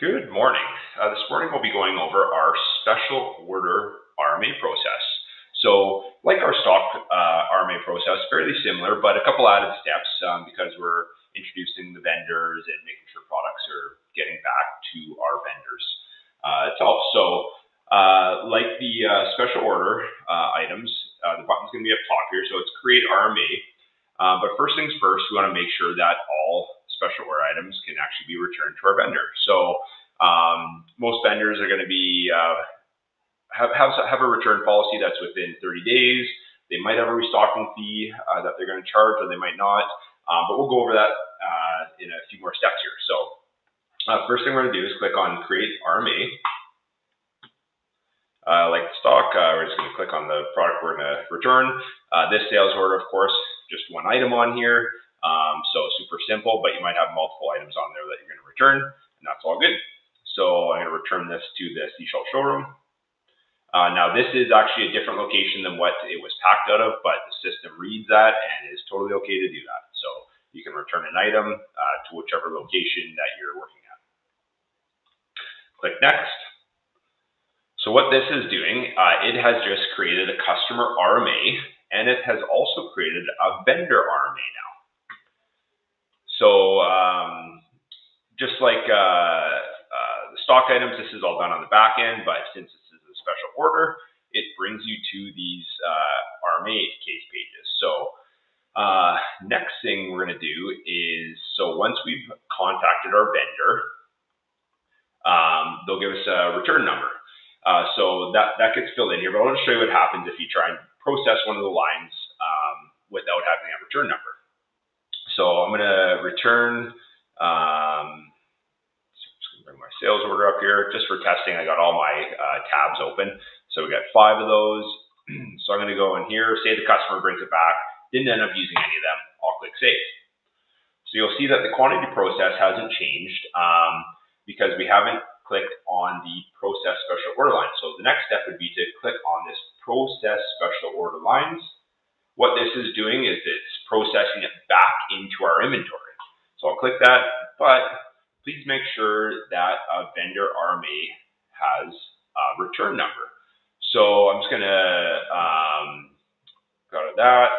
Good morning. This morning we'll be going over our special order RMA process. So like our stock RMA process, fairly similar, but a couple added steps because we're introducing the vendors and making sure products are getting back to our vendors itself. So like the special order items, the button's going to be up top here. So it's create RMA. But first things first, we want to make sure that all special order items can actually be returned to our vendor. So most vendors are going to be have a return policy that's within 30 days. They might have a restocking fee that they're going to charge, or they might not. But we'll go over that in a few more steps here. So first thing we're going to do is click on Create RMA. Like the stock, we're just going to click on the product we're going to return. This sales order, of course, just one item on here. So super simple, but you might have multiple items on there that you're going to return, and that's all good. So I'm going to return this to the Seashell showroom. Now this is actually a different location than what it was packed out of, but the system reads that and is totally okay to do that. So you can return an item to whichever location that you're working at. Click next. So what this is doing, it has just created a customer RMA, and it has also created a vendor RMA now. So just like the stock items, this is all done on the back end, but since this is a special order, it brings you to these RMA case pages. So next thing we're going to do is, so once we've contacted our vendor, they'll give us a return number. So that gets filled in here, but I want to show you what happens if you try and process one of the lines without having a return number. So I'm going to return, bring my sales order up here just for testing. I got all my tabs open. So we got 5 of those. So I'm going to go in here, say the customer brings it back, didn't end up using any of them. I'll click save. So you'll see that the quantity process hasn't changed because we haven't clicked on the process special order line. So the next step would be to click on this process special order lines. What this is doing is it's processing it back into our inventory. So I'll click that, but please make sure that a vendor RMA has a return number. So I'm just going to go to that.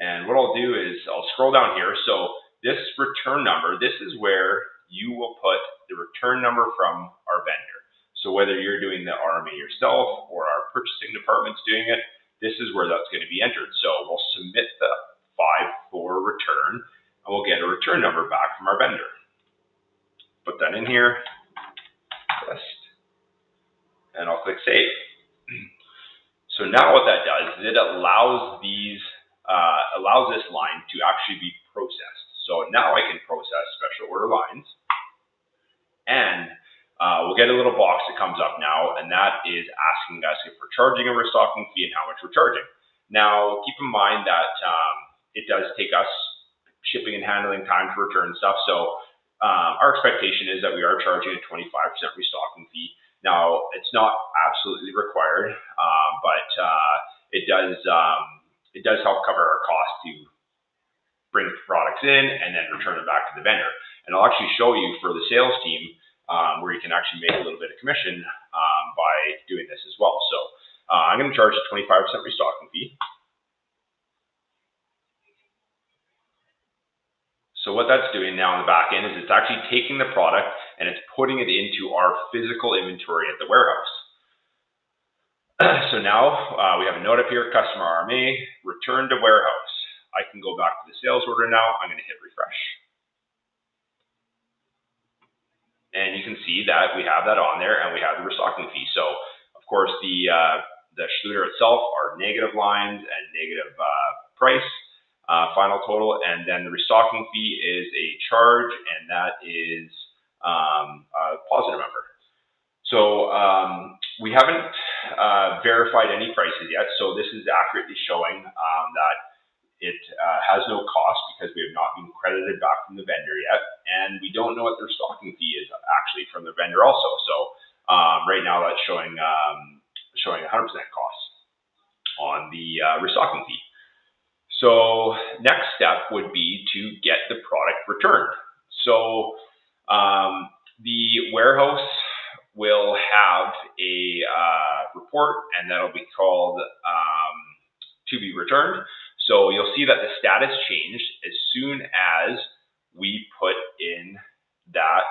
And what I'll do is I'll scroll down here. So this return number, this is where you will put the return number from our vendor. So whether you're doing the RMA yourself or our purchasing department's doing it, this is where that's going to be entered. So we'll submit the 5 for return, and we'll get a return number back from our vendor. Put that in here, and I'll click save. So now what that does is it allows this line to actually be processed. So now I can process special order lines, and we'll get a little box that comes up now, and that is asking us if we're charging a restocking fee and how much we're charging. Now, keep in mind that it does take us shipping and handling time to return stuff. So our expectation is that we are charging a 25% restocking fee. Now, it's not absolutely required, but it does help cover our cost to bring products in and then return it back to the vendor. And I'll actually show you for the sales team where you can actually make a little bit of commission by doing this as well. So I'm going to charge a 25% restocking fee. So what that's doing now on the back end is it's actually taking the product and it's putting it into our physical inventory at the warehouse. So now we have a note up here, customer RMA, return to warehouse. I can go back to the sales order now. I'm going to hit refresh. And you can see that we have that on there and we have the restocking fee. So of course the Schluter itself are negative lines and negative price. Final total, and then the restocking fee is a charge, and that is a positive number. So we haven't verified any prices yet, so this is accurately showing that it has no cost because we have not been credited back from the vendor yet, and we don't know what the restocking fee is actually from the vendor also. So right now that's showing 100% cost on the restocking fee. So next step would be to get the product returned. So The warehouse will have a report, and that'll be called to be returned. So you'll see that the status changed as soon as we put in that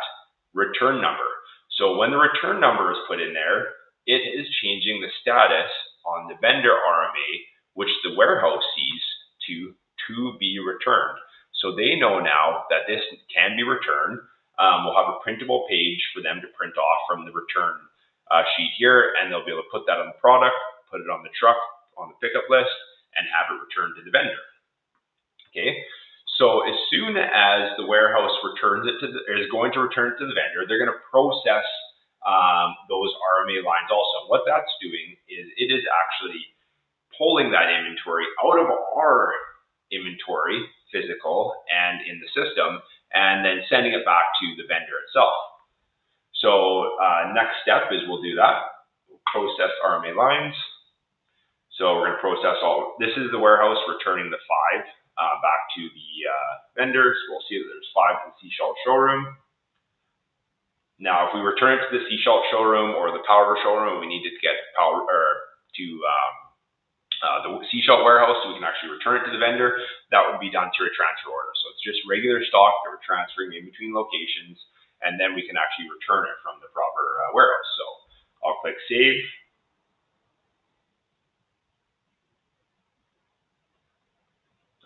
return number. So when the return number is put in there, it is changing the status on the vendor RMA, which the warehouse sees to be returned. So they know now that this can be returned. We'll have a printable page for them to print off from the return sheet here, and they'll be able to put that on the product, put it on the truck, on the pickup list, and have it returned to the vendor. Okay, so as soon as the warehouse is going to return it to the vendor, they're going to process those RMA lines also. What that's doing is it is actually pulling that inventory out of our inventory, physical and in the system, and then sending it back to the vendor itself. So next step is we'll do that. We'll process RMA lines. So we're going to process this is the warehouse returning the 5 back to the vendor. So we'll see that there's 5 in the Seashell showroom. Now, if we return it to the Seashell showroom or the Powder showroom, we need to get the Seashell warehouse so we can actually return it to the vendor. That would be done through a transfer order. So it's just regular stock that we're transferring in between locations, and then we can actually return it from the proper warehouse. So I'll click Save.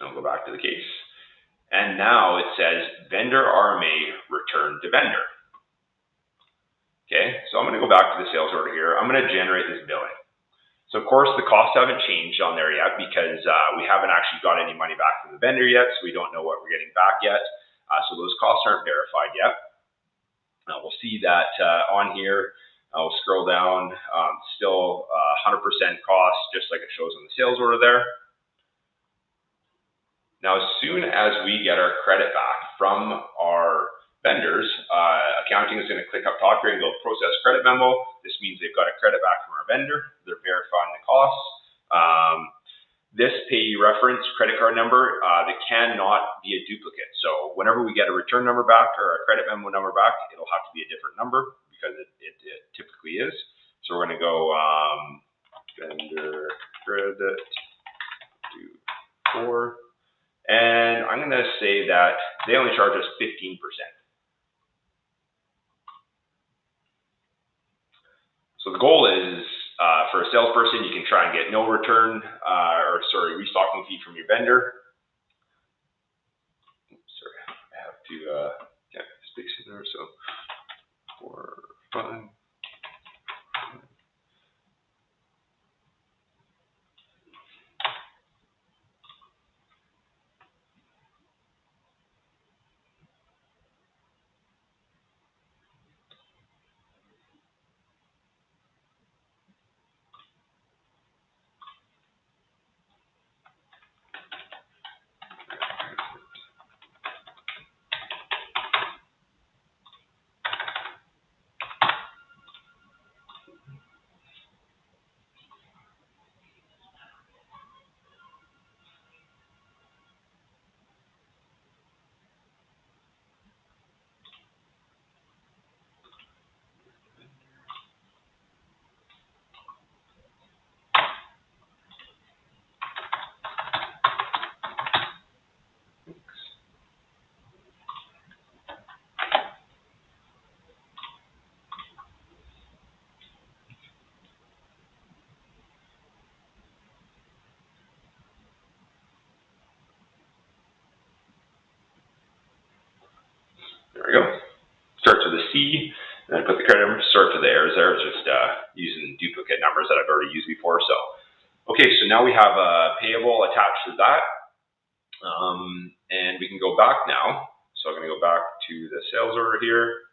I'll go back to the case. And now it says vendor RMA returned to vendor. Okay, so I'm going to go back to the sales order here. I'm going to generate this billing. So of course the costs haven't changed on there yet because we haven't actually got any money back from the vendor yet, so we don't know what we're getting back yet. So those costs aren't verified yet. We'll see that on here. I'll scroll down, still 100% cost, just like it shows on the sales order there. Now, as soon as we get our credit back from our vendors, accounting is going to click up top here and go process credit memo. This means they've got a credit back from our vendor. They're verifying the costs. This payee reference credit card number, that cannot be a duplicate. So whenever we get a return number back or a credit memo number back, it'll have to be a different number because it typically is. So we're going to go vendor credit to 4. And I'm going to say that they only charge us 15%. So the goal is for a salesperson, you can try and get no return, restocking fee from your vendor. Oops, sorry, I have to get space in there. So 4, 5. There we go. Starts with a C, and then put the credit number. Start to the errors there. It's just using duplicate numbers that I've already used before. So, okay, so now we have a payable attached to that, and we can go back now. So I'm going to go back to the sales order here.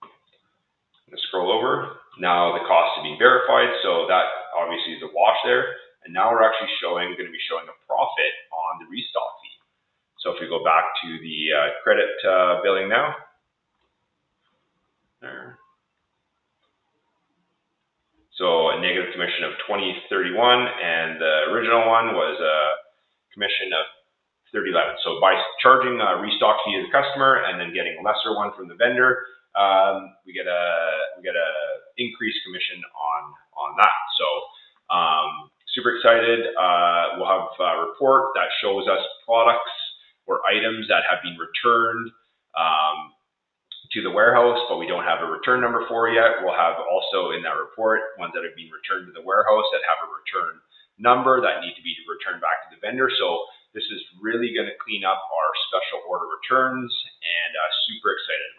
I'm going to scroll over. Now the costs have been verified, so that obviously is a wash there. And now we're actually going to be showing a profit on the restock fee. So if we go back to the credit billing now, there. So a negative commission of $20.31, and the original one was a commission of 3011. So by charging a restock fee to the customer and then getting a lesser one from the vendor, we get a increased commission on that. So super excited. We'll have a report that shows us products or items that have been returned to the warehouse, but we don't have a return number for yet. We'll have also in that report ones that have been returned to the warehouse that have a return number that need to be returned back to the vendor. So this is really going to clean up our special order returns, and super excited about it.